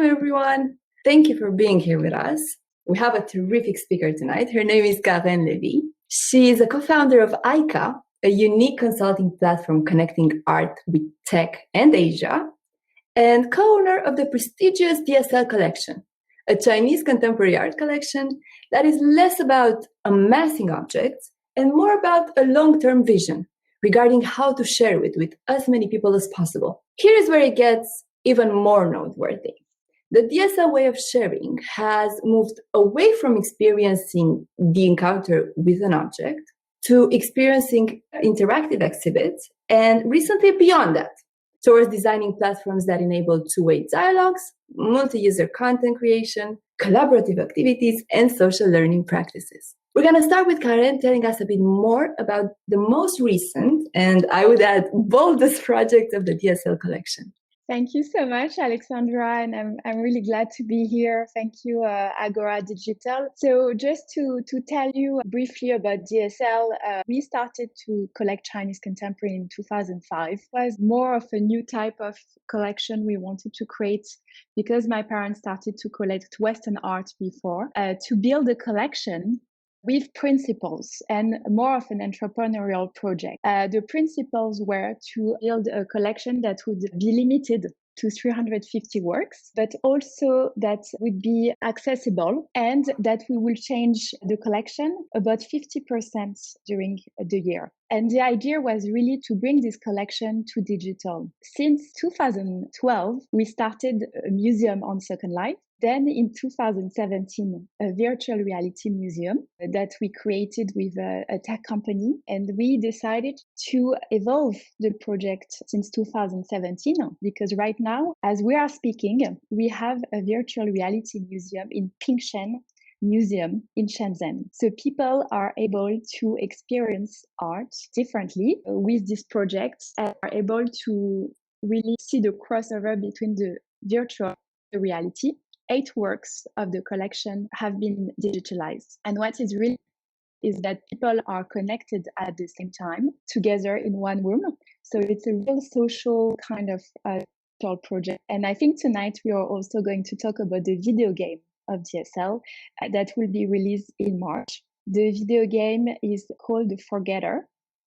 everyone. Thank you for being here with us. We have a terrific speaker tonight. Her name is Karen Levy. She is a co-founder of ICA, a unique consulting platform connecting art with tech and Asia, and co-owner of the prestigious DSLcollection, a Chinese contemporary art collection that is less about amassing objects and more about a long-term vision regarding how to share it with as many people as possible. Here is where it gets even more noteworthy. The DSL way of sharing has moved away from experiencing the encounter with an object to experiencing interactive exhibits, and recently beyond that, towards designing platforms that enable two-way dialogues, multi-user content creation, collaborative activities, and social learning practices. We're going to start with Karen telling us a bit more about the most recent, and I would add, boldest project of the DSLcollection. Thank you so much, Alexandra, and I'm really glad to be here. Thank you, Agora Digital. So just to tell you briefly about DSL, we started to collect Chinese contemporary in 2005. It was more of a new type of collection we wanted to create because my parents started to collect Western art before, to build a collection with principles and more of an entrepreneurial project. The principles were to build a collection that would be limited to 350 works, but also that would be accessible and that we will change the collection about 50% during the year. And the idea was really to bring this collection to digital. Since 2012, we started a museum on Second Life. Then in 2017, a virtual reality museum that we created with a tech company. And we decided to evolve the project since 2017, because right now, as we are speaking, we have a virtual reality museum in Pingshan Museum in Shenzhen. So people are able to experience art differently with this project and are able to really see the crossover between the virtual reality. 8 works of the collection have been digitalized. And what is really is that people are connected at the same time together in one room. So it's a real social kind of project. And I think tonight we are also going to talk about the video game of DSL that will be released in March. The video game is called The Forgetter.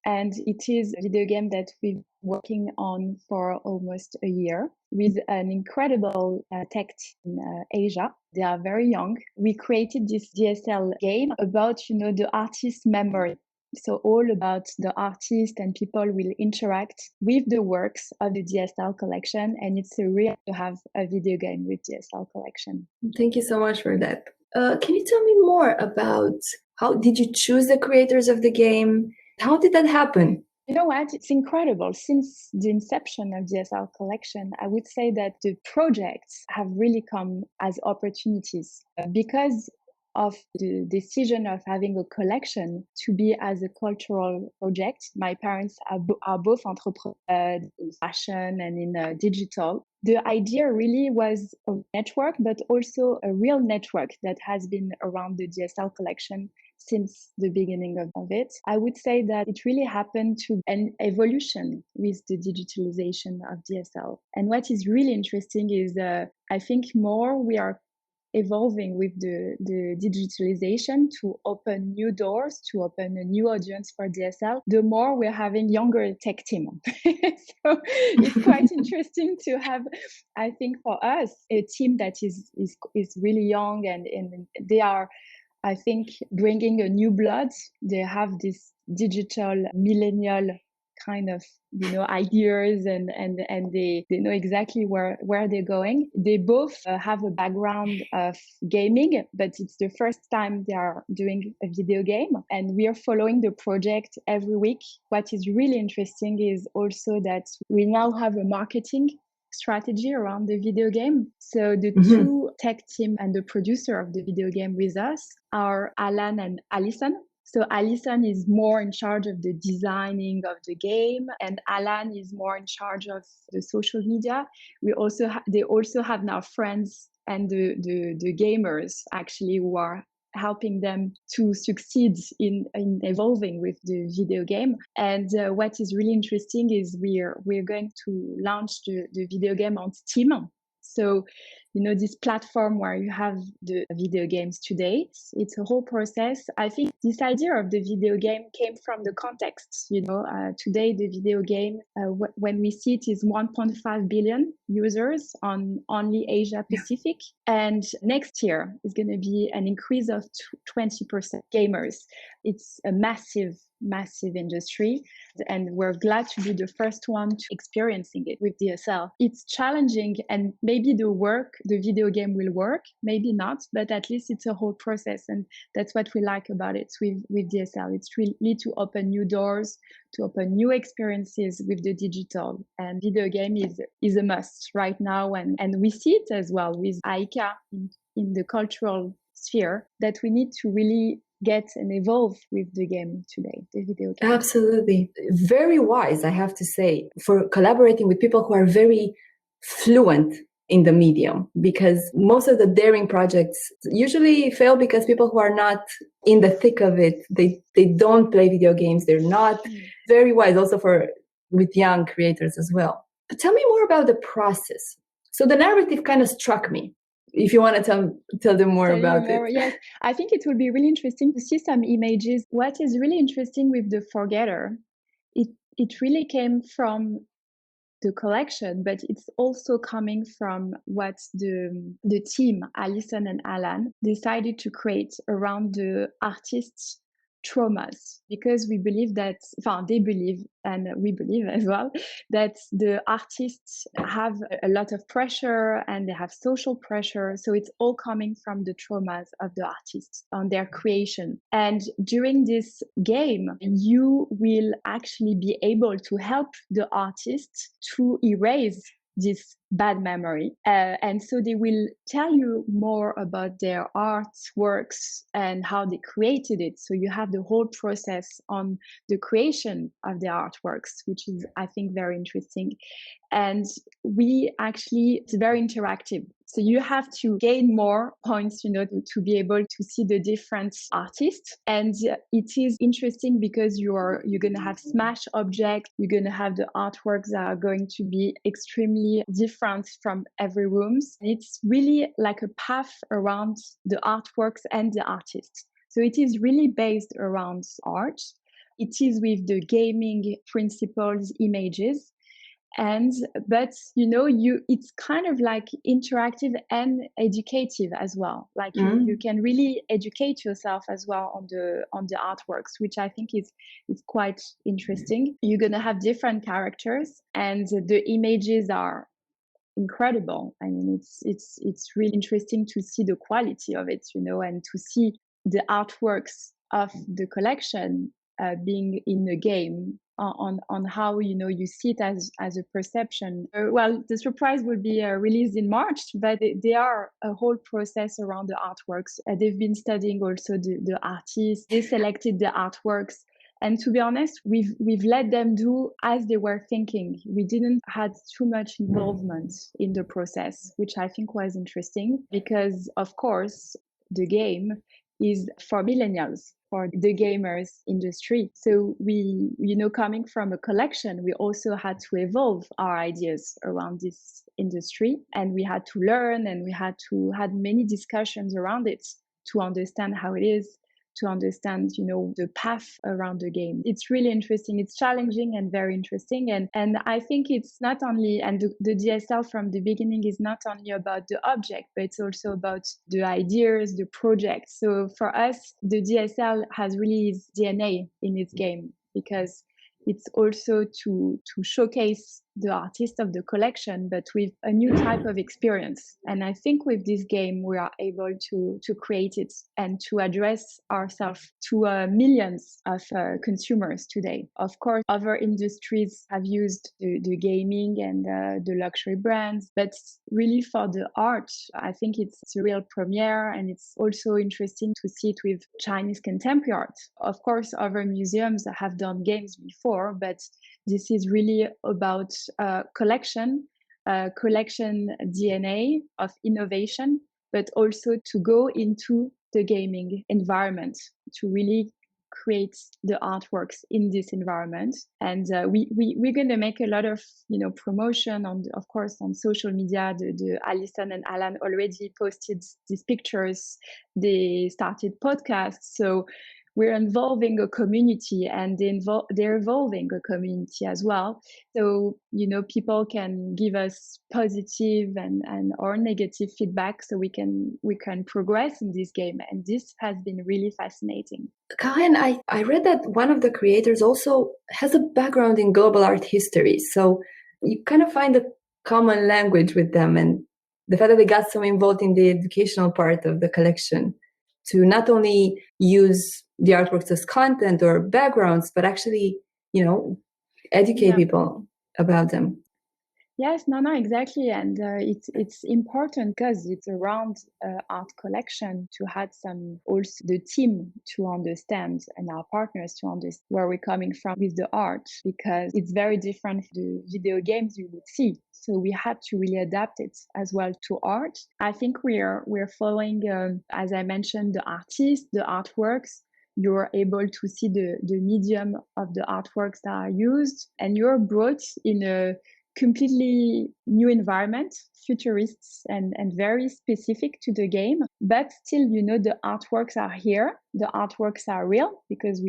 And it is a video game that we've been working on for almost a year with an incredible tech team in Asia. They are very young. We created this DSL game about, the artist's memory. So all about the artist, and people will interact with the works of the DSLcollection. And it's a real to have a video game with DSLcollection. Thank you so much for that. Can you tell me more about how did you choose the creators of the game? How did that happen? You know what? It's incredible. Since the inception of DSLcollection, I would say that the projects have really come as opportunities because of the decision of having a collection to be as a cultural project. My parents are both entrepreneurs in fashion and in digital. The idea really was a network, but also a real network that has been around the DSLcollection since the beginning of it. I would say that it really happened to an evolution with the digitalization of DSL. And what is really interesting is I think more we are evolving with the digitalization to open new doors, to open a new audience for DSL, the more we're having younger tech team. So it's quite interesting to have, I think for us, a team that is really young and they are, I think, bringing a new blood. They have this digital millennial kind of ideas and they know exactly where they're going. They both have a background of gaming, but it's the first time they are doing a video game, and we are following the project every week. What is really interesting is also that we now have a marketing strategy around the video game. So the two tech team and the producer of the video game with us are Alan and Alison. So Alison is more in charge of the designing of the game, and Alan is more in charge of the social media. They also have now friends and the gamers actually who are helping them to succeed in evolving with the video game. And what is really interesting is we're going to launch the video game on Steam. So, this platform where you have the video games today, it's a whole process. I think this idea of the video game came from the context. Today the video game, when we see it, is 1.5 billion users on only Asia Pacific. And next year is going to be an increase of 20% gamers. It's a massive industry, and we're glad to be the first one to experiencing it with DSL. It's challenging, and maybe the video game will work, maybe not, but at least it's a whole process, and that's what we like about it with DSL. It's really to open new doors, to open new experiences with the digital, and video game is a must right now, and we see it as well with AICA in the cultural sphere, that we need to really get and evolve with the game today, the video game. Absolutely. Very wise, I have to say, for collaborating with people who are very fluent in the medium, because most of the daring projects usually fail because people who are not in the thick of it, they don't play video games. They're not very wise, also with young creators as well. But tell me more about the process. So the narrative kind of struck me. If you want to tell them more about it. Yes, I think it would be really interesting to see some images. What is really interesting with the Forgetter, it really came from the collection, but it's also coming from what the team, Alison and Alan, decided to create around the artists' traumas, because we believe that, they believe, and we believe as well, that the artists have a lot of pressure and they have social pressure. So it's all coming from the traumas of the artists on their creation. And during this game, you will actually be able to help the artists to erase this bad memory. And so they will tell you more about their artworks and how they created it. So you have the whole process on the creation of the artworks, which is, I think, very interesting. And it's very interactive. So you have to gain more points, to be able to see the different artists. And it is interesting because you're going to have smash objects. You're going to have the artworks that are going to be extremely different from every room. It's really like a path around the artworks and the artists. So it is really based around art. It is with the gaming principles, images. But it's kind of like interactive and educative as well. Like you can really educate yourself as well on the artworks, which I think is quite interesting. You're gonna have different characters, and the images are incredible. I mean, it's really interesting to see the quality of it, and to see the artworks of the collection being in the game. On how you see it as a perception. The surprise will be released in March, but they are a whole process around the artworks. They've been studying also the artists. They selected the artworks, and to be honest, we've let them do as they were thinking. We didn't had too much involvement in the process, which I think was interesting, because of course the game is for millennials, for the gamers industry. So we, coming from a collection, we also had to evolve our ideas around this industry, and we had to learn, and we had many discussions around it to understand how it is, to understand, the path around the game. It's really interesting. It's challenging and very interesting. And I think it's not only, and the DSL from the beginning is not only about the object, but it's also about the ideas, the project. So for us, the DSL has really its DNA in its game, because it's also to showcase the artist of the collection, but with a new type of experience. And I think with this game, we are able to create it and to address ourselves to millions of consumers today. Of course, other industries have used the gaming and the luxury brands, but really for the art, I think it's a real premiere, and it's also interesting to see it with Chinese contemporary art. Of course, other museums have done games before, but this is really about collection DNA of innovation, but also to go into the gaming environment, to really create the artworks in this environment. And we're going to make a lot of, promotion on, of course, on social media. The Alison and Alan already posted these pictures. They started podcasts. So we're involving a community, and they're evolving a community as well. So, people can give us positive and or negative feedback, so we can progress in this game. And this has been really fascinating. Karen, I read that one of the creators also has a background in global art history. So you kind of find a common language with them, and the fact that they got so involved in the educational part of the collection to not only use the artworks as content or backgrounds, but actually, educate people about them. Yes, no, exactly. And it's important because it's around art collection to have also the team to understand, and our partners to understand where we're coming from with the art, because it's very different from the video games you would see. So we had to really adapt it as well to art. I think we're following, as I mentioned, the artists, the artworks. You're able to see the medium of the artworks that are used, and you're brought in a completely new environment, futurists and very specific to the game. But still, the artworks are here. The artworks are real because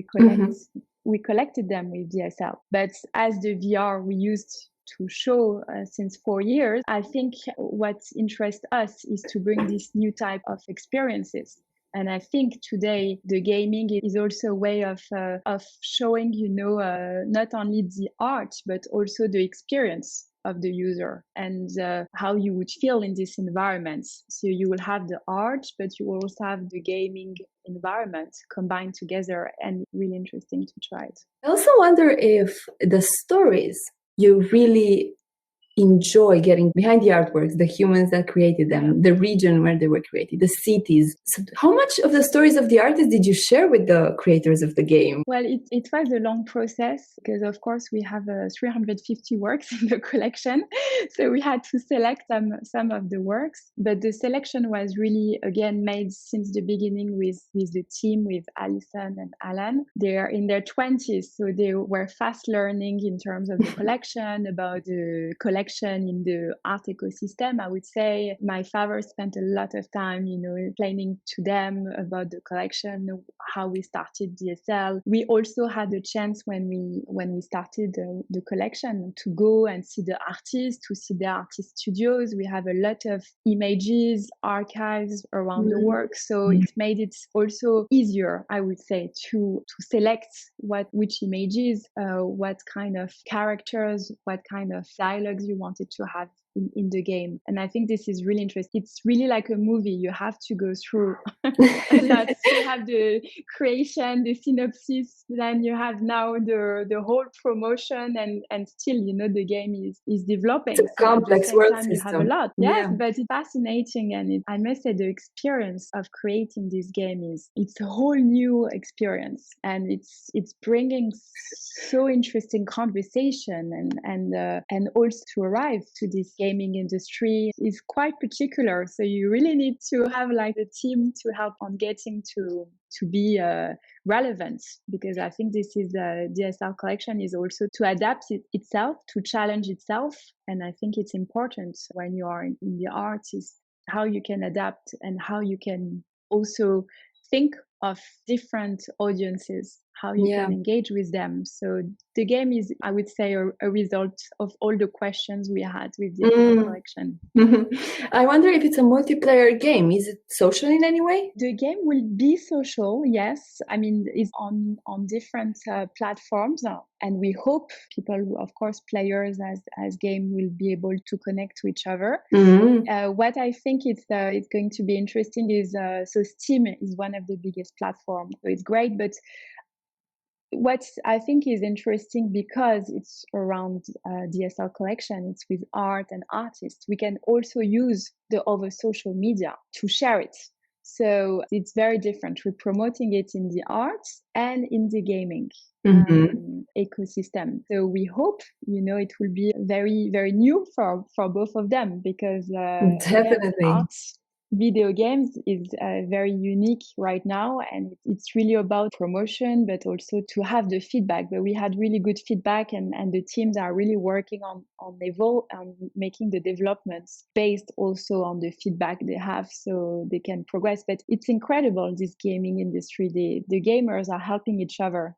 we collected them with DSL. But as the VR we used to show since 4 years, I think what interests us is to bring this new type of experiences. And I think today the gaming is also a way of showing, not only the art, but also the experience of the user and how you would feel in this environment. So you will have the art, but you will also have the gaming environment combined together, and really interesting to try it. I also wonder if the stories you really enjoy getting behind the artworks, the humans that created them, the region where they were created, the cities. So how much of the stories of the artists did you share with the creators of the game? Well, it was a long process because, of course, we have 350 works in the collection. So we had to select some of the works. But the selection was really, again, made since the beginning with the team, with Alison and Alan. They're in their 20s, so they were fast learning in terms of the collection, about the collection in the art ecosystem. I would say my father spent a lot of time, explaining to them about the collection, how we started DSL. We also had the chance when we started the collection to go and see the artists, to see the artist studios. We have a lot of images, archives around the work, so it made it also easier, I would say, to select which images, what kind of characters, what kind of dialogues you wanted to have in the game. And I think this is really interesting. It's really like a movie. You have to go through a lot. You have the creation, the synopsis, then you have now the whole promotion, and still, the game is developing. It's a complex world system. You have a lot. Yes, but it's fascinating. And I must say the experience of creating this game it's a whole new experience. And it's bringing so interesting conversation and also to arrive to this gaming industry is quite particular. So you really need to have like a team to help on getting to be relevant, because I think this is the DSL collection is also to adapt itself, to challenge itself. And I think it's important when you are in the arts is how you can adapt and how you can also think of different audiences, how you can engage with them. So the game is, I would say, a result of all the questions we had with the collection. I wonder if it's a multiplayer game. Is it social in any way? The game will be social, yes. I mean, it's on different platforms. And we hope people, of course, players as game will be able to connect to each other. What I think it's going to be interesting is, so Steam is one of the biggest platforms. So it's great, but what I think is interesting, because it's around DSL collection, it's with art and artists, we can also use the other social media to share it. So it's very different. We're promoting it in the arts and in the gaming ecosystem. So we hope, it will be very, very new for both of them, because definitely. arts video games is very unique right now, and it's really about promotion, but also to have the feedback. But we had really good feedback, and the teams are really working on making the developments based also on the feedback they have, so they can progress. But it's incredible, this gaming industry. The gamers are helping each other,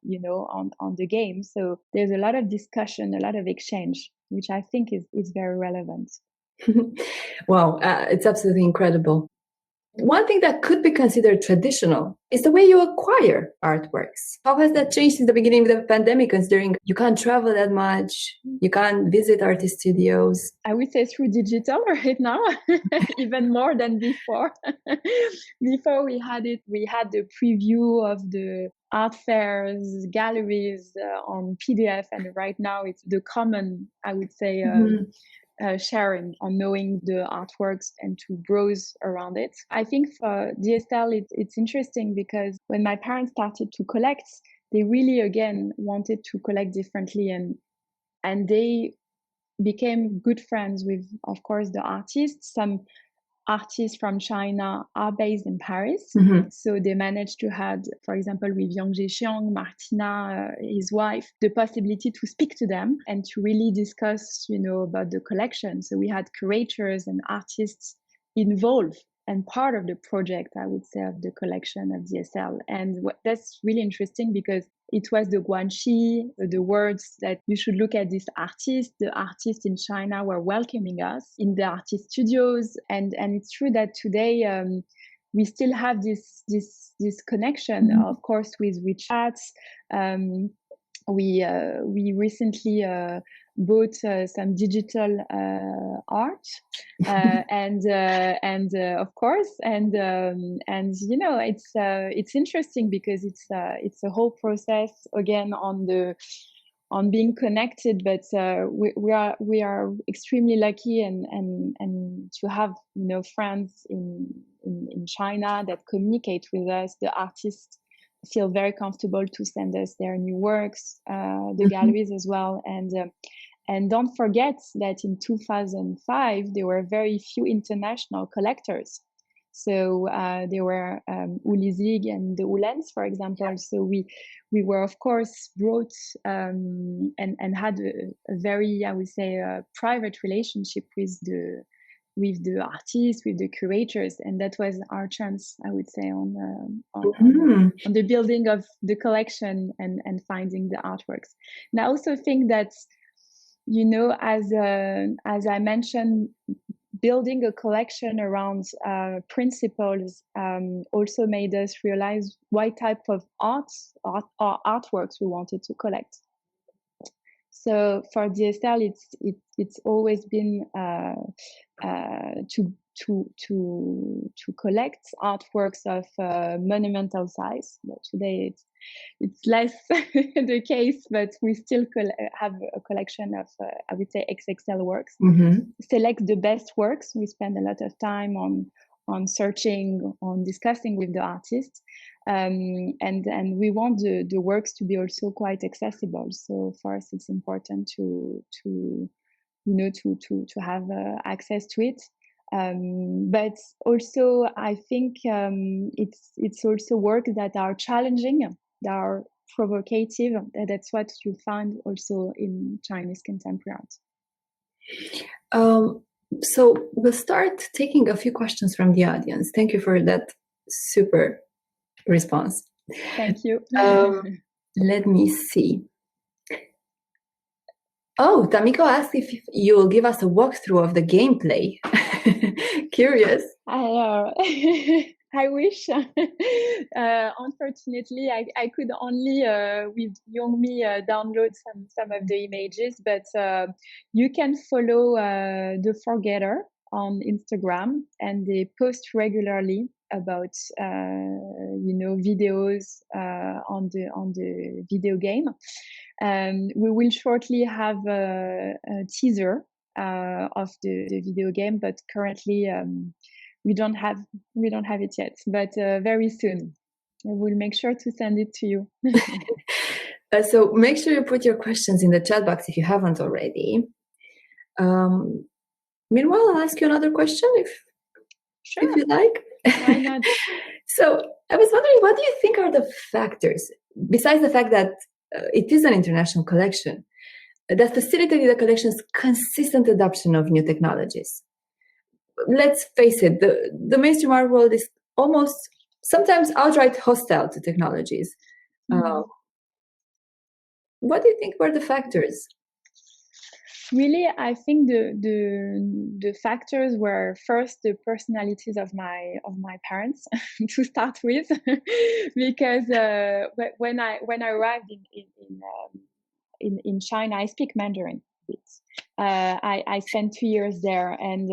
on the game. So there's a lot of discussion, a lot of exchange, which I think is very relevant. Wow, it's absolutely incredible. One thing that could be considered traditional is the way you acquire artworks. How has that changed since the beginning of the pandemic, considering you can't travel that much, you can't visit artist studios? I would say through digital right now, even more than before. Before we had the preview of the art fairs, galleries on PDF, and right now it's the common, I would say, sharing on knowing the artworks and to browse around it. I think for DSL, it's interesting because when my parents started to collect, they really, again, wanted to collect differently, and they became good friends with, of course, the artists. Some artists from China are based in Paris. Mm-hmm. So they managed to have, for example, with Yang Zhexiang, Martina, his wife, the possibility to speak to them and to really discuss, about the collection. So we had curators and artists involved and part of the project, I would say, of the collection of DSL. And that's really interesting because it was the guanxi, the words that you should look at this artist. The artists in China were welcoming us in the artist studios. And it's true that today we still have this connection, mm-hmm. of course, with WeChat. We recently bought some digital art and of course it's interesting because it's a whole process again on being connected, but we are extremely lucky and to have friends in China that communicate with us. The artists feel very comfortable to send us their new works, the mm-hmm. galleries as well, and don't forget that in 2005 there were very few international collectors. So there were Uli Zig and the Uhlens, for example. So we were, of course, brought and had a very, I would say, private relationship with the artists, with the curators, and that was our chance, I would say, on the building of the collection and finding the artworks. And I also think that, as I mentioned, building a collection around principles also made us realize what type of artworks we wanted to collect. So for DSL, it's always been to collect artworks of monumental size. But today it's less the case, but we still have a collection of I would say XXL works. Mm-hmm. Select the best works. We spend a lot of time on searching, on discussing with the artists. And we want the works to be also quite accessible. So for us, it's important to have access to it. But also, I think it's also work that are challenging, that are provocative. That's what you find also in Chinese contemporary art. So we'll start taking a few questions from the audience. Thank you for that super response. Thank you. Let me see. Oh, Tamiko asked if you will give us a walkthrough of the gameplay. Curious. I wish. Unfortunately, I could only with Youngmi download some of the images, but you can follow The Forgetter on Instagram, and they post regularly about videos on the video game. We will shortly have a teaser of the video game, but currently we don't have it yet. But very soon, I will make sure to send it to you. So make sure you put your questions in the chat box if you haven't already. Meanwhile, I'll ask you another question if Sure. if you like. Why not? So I was wondering, what do you think are the factors, besides the fact that it is an international collection, that facilitated the collection's consistent adoption of new technologies? Let's face it, the mainstream art world is almost sometimes outright hostile to technologies. What do you think were the factors? Really, I think the factors were first the personalities of my parents to start with, because when I arrived in China, I speak Mandarin. I spent 2 years there, and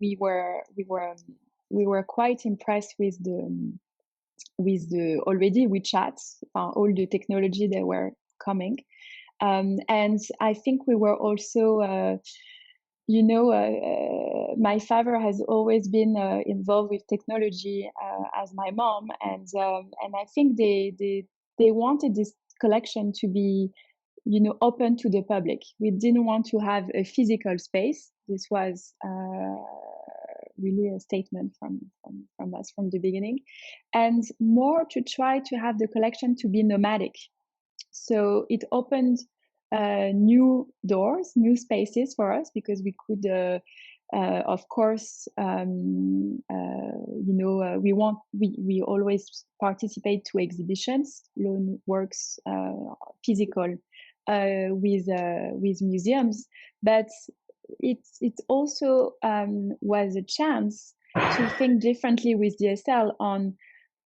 we were quite impressed with the already WeChat, all the technology that were coming. And I think we were also, my father has always been involved with technology as my mom, and I think they wanted this collection to be, open to the public. We didn't want to have a physical space. This was really a statement from us from the beginning, and more to try to have the collection to be nomadic. So it opened new doors, new spaces for us, because we could, of course, we always participate to exhibitions, loan works, physical, with museums, but it also was a chance to think differently with DSL on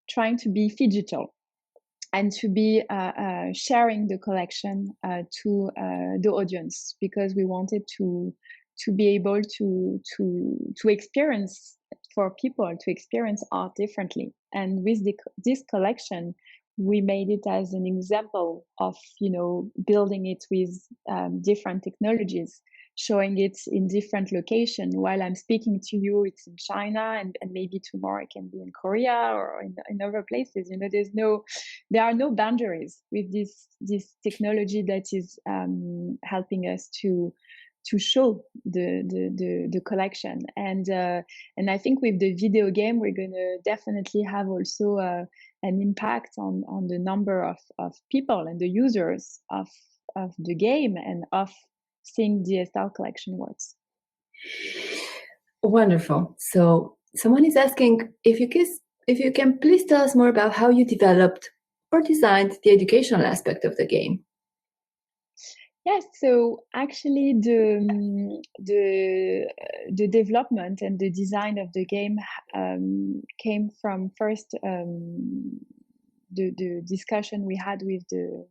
trying to be digital and to be sharing the collection to the audience, because we wanted to be able to experience, for people to experience art differently. And with this collection, we made it as an example of building it with different technologies, showing it in different locations. While I'm speaking to you, it's in China, and maybe tomorrow it can be in Korea or in other places. There are no boundaries with this technology that is helping us to show the collection. And I think with the video game, we're going to definitely have also an impact on the number of people and the users of the game and of seeing DSL collection works. Wonderful. So someone is asking if you can please tell us more about how you developed or designed the educational aspect of the game. Yes, so actually the development and the design of the game came from first the discussion we had with the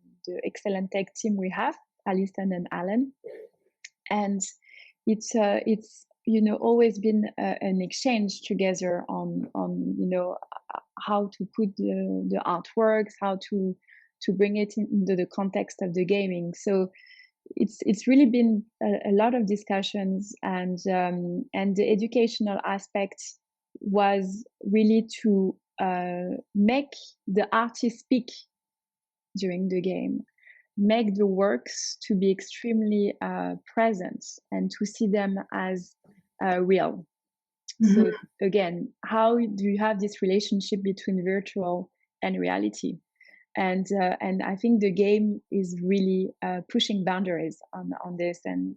excellent tech team we have, Alison and Alan, and it's always been an exchange together on how to put the artworks, how to bring it into the context of the gaming. So it's really been a lot of discussions, and the educational aspect was really to make the artist speak during the game, make the works to be extremely present and to see them as real. Mm-hmm. So again, how do you have this relationship between virtual and reality? And I think the game is really pushing boundaries on this, and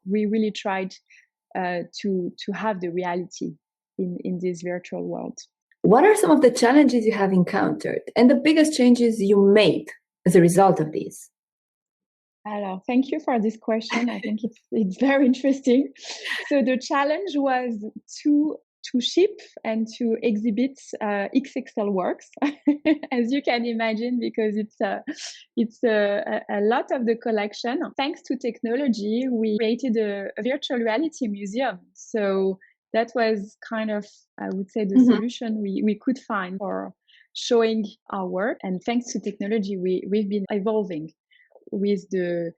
we really tried to have the reality in this virtual world. What are some of the challenges you have encountered and the biggest changes you made as a result of these? Alors, thank you for this question. I think it's very interesting. So the challenge was to ship and to exhibit XXL works, as you can imagine, because it's a lot of the collection. Thanks to technology, we created a virtual reality museum. So that was kind of, I would say, the solution we could find for showing our work. And thanks to technology, we've been evolving with the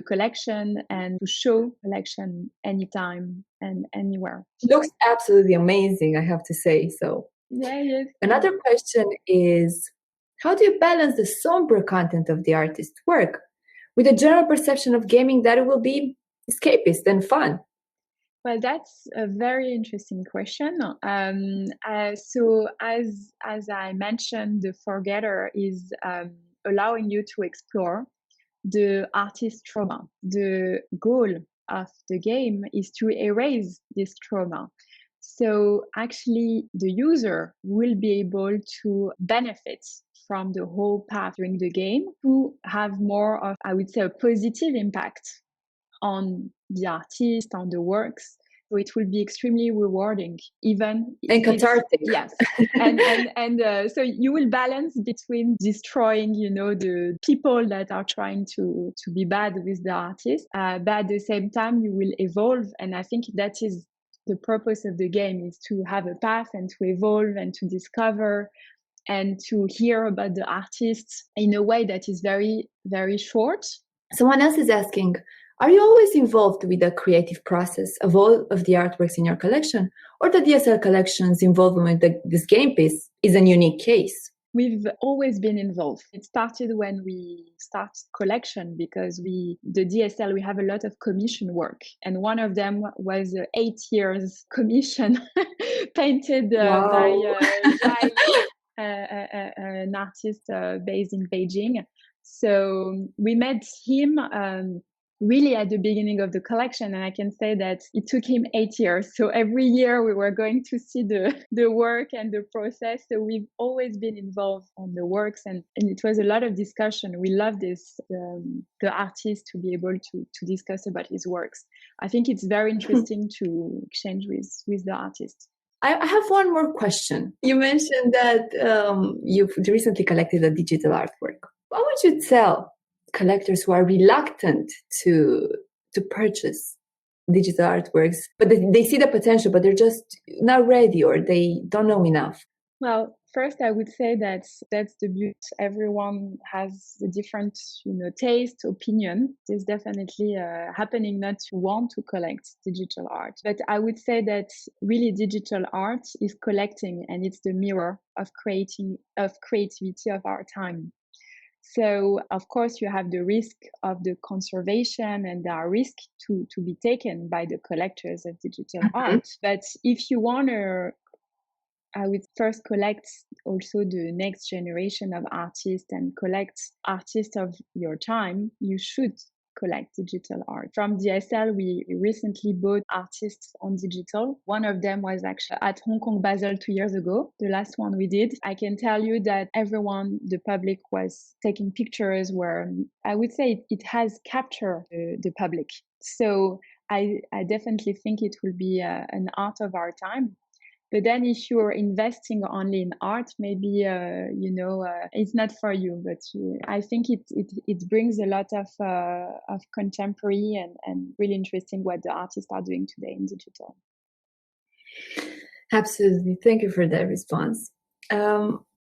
collection and to show collection anytime and anywhere. It looks absolutely amazing, I have to say. So yes. Another question is, how do you balance the somber content of the artist's work with a general perception of gaming that it will be escapist and fun? Well, that's a very interesting question. So as I mentioned, the forgetter is allowing you to explore the artist's trauma. The goal of the game is to erase this trauma. So actually, the user will be able to benefit from the whole path during the game to have more of, I would say, a positive impact on the artist, on the works. So it will be extremely rewarding, even and cathartic. Yes, so you will balance between destroying, the people that are trying to be bad with the artist, but at the same time you will evolve, and I think that is the purpose of the game, is to have a path and to evolve and to discover and to hear about the artists in a way that is very, very short. Someone else is asking, are you always involved with the creative process of all of the artworks in your collection, or the DSL collection's involvement with this game piece is a unique case? We've always been involved. It started when we started collection because the DSL, we have a lot of commission work. And one of them was 8 years commission painted by an artist based in Beijing. So we met him really at the beginning of the collection, and I can say that it took him 8 years. So every year we were going to see the work and the process. So we've always been involved on the works, and it was a lot of discussion. We love this, the artist to be able to discuss about his works. I think it's very interesting to exchange with the artist. I have one more question. You mentioned that you've recently collected a digital artwork. What would you tell collectors who are reluctant to purchase digital artworks, but they see the potential, but they're just not ready or they don't know enough? Well, first, I would say that that's the beauty. Everyone has a different, taste, opinion. It's definitely happening not to want to collect digital art. But I would say that really digital art is collecting, and it's the mirror of creativity of our time. So, of course, you have the risk of the conservation, and there are risks to be taken by the collectors of digital art. But if you want to, I would first collect also the next generation of artists and collect artists of your time, you should collect digital art. From DSL, we recently bought artists on digital. One of them was actually at Hong Kong Basel 2 years ago, the last one we did. I can tell you that everyone, the public, was taking pictures where I would say it has captured the public. So I definitely think it will be an art of our time. But then if you're investing only in art, maybe, it's not for you. But I think it brings a lot of contemporary and really interesting what the artists are doing today in digital. Absolutely. Thank you for that response.